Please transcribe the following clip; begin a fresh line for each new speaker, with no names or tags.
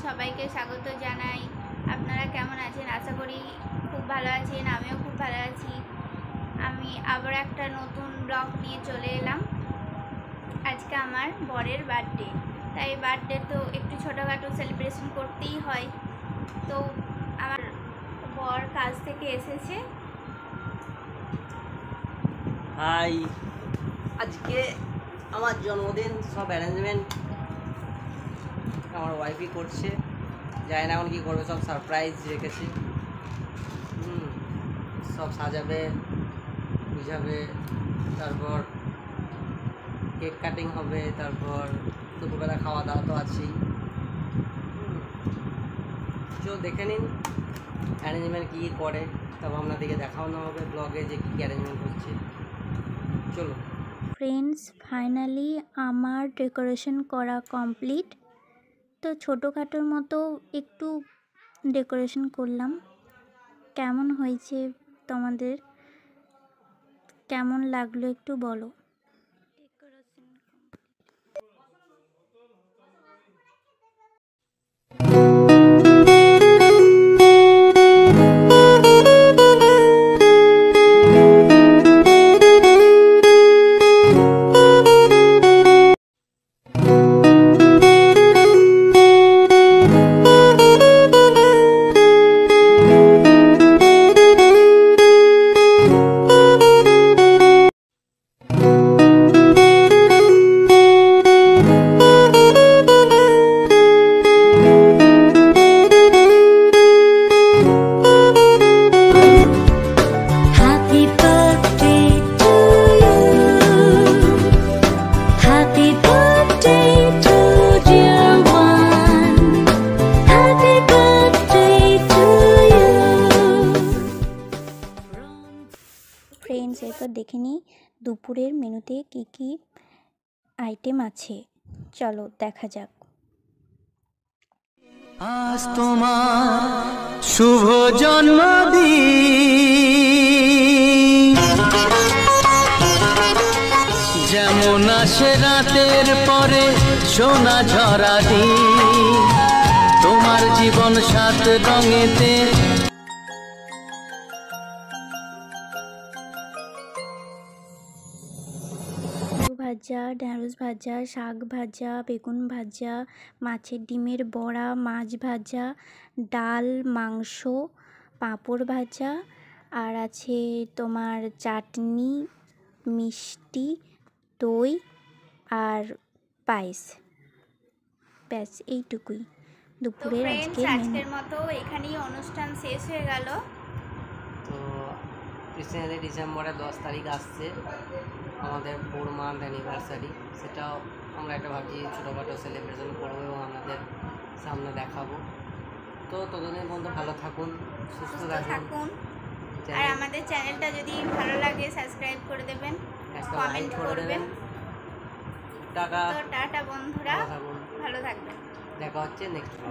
সবাইকে স্বাগত জানাই। আপনারা কেমন আছেন? আশা করি খুব ভালো আছেন। আমিও খুব ভালো আছি। আমি আবার একটা নতুন ব্লগ নিয়ে চলে এলাম। আজকে আমার বরের বার্থডে, তাই বার্থডে তো একটু ছোটোখাটো সেলিব্রেশন করতেই হয়। তো আমার বর কাজ থেকে এসেছে।
হাই, আজকে আমার জন্মদিন, সব অ্যারেঞ্জমেন্ট আমার ওয়াইফই করছে। জানি না এখন কী করবে, সব সারপ্রাইজ রেখেছি। সব সাজাবে বুঝাবে, তারপর কেক কাটিং হবে, তারপর দুপুরবেলা খাওয়া দাওয়া তো আছেই। চলো দেখে নিন অ্যারেঞ্জমেন্ট কী করে, তবে আপনাদেরকে দেখানো হবে ব্লগে যে কী অ্যারেঞ্জমেন্ট হচ্ছে। চলো
ফ্রেন্ডস, ফাইনালি আমার ডেকোরেশন করা কমপ্লিট। তো ছোটোখাটোর মতো একটু ডেকোরেশন করলাম। কেমন হয়েছে, তোমাদের কেমন লাগলো একটু বলো। ফ্রেন্ডস, এরপর দেখে নিই দুপুরের মেনুতে কি কি আইটেম আছে। চলো দেখা যাক।
আজ তোমার শুভ জন্মদিন, যেমন আসে রাতের পরে সোনা ঝরা দিন, তোমার জীবন সাত রঙেতে।
ভাজা, ঢেঁড়স ভাজা, শাক ভাজা, বেগুন ভাজা, মাছের ডিমের বড়া, মাছ ভাজা, ডাল, মাংস, পাঁপড় ভাজা, আর আছে তোমার চাটনি, মিষ্টি, দই আর পায়েস। ব্যাস এইটুকুই দুপুরের
আজকের মতো এখানেই অনুষ্ঠান শেষ হয়ে গেল।
তো রিসেন্টলি ডিসেম্বরের 10 তারিখ আসছে আমাদের 4 মান্থ অ্যানিভার্সারি। সেটাও আমরা একটা ভাবছি ছোটোখাটো সেলিব্রেশন করবো এবং আপনাদের সামনে দেখাবো। তো ততদিন পর্যন্ত ভালো থাকুন, সুস্থ থাকুন।
আর আমাদের চ্যানেলটা যদি ভালো লাগে সাবস্ক্রাইব করে দেবেন, কমেন্ট করবেন।
টাটা
বন্ধুরা, ভালো থাকবেন।
দেখা হচ্ছে নেক্সট।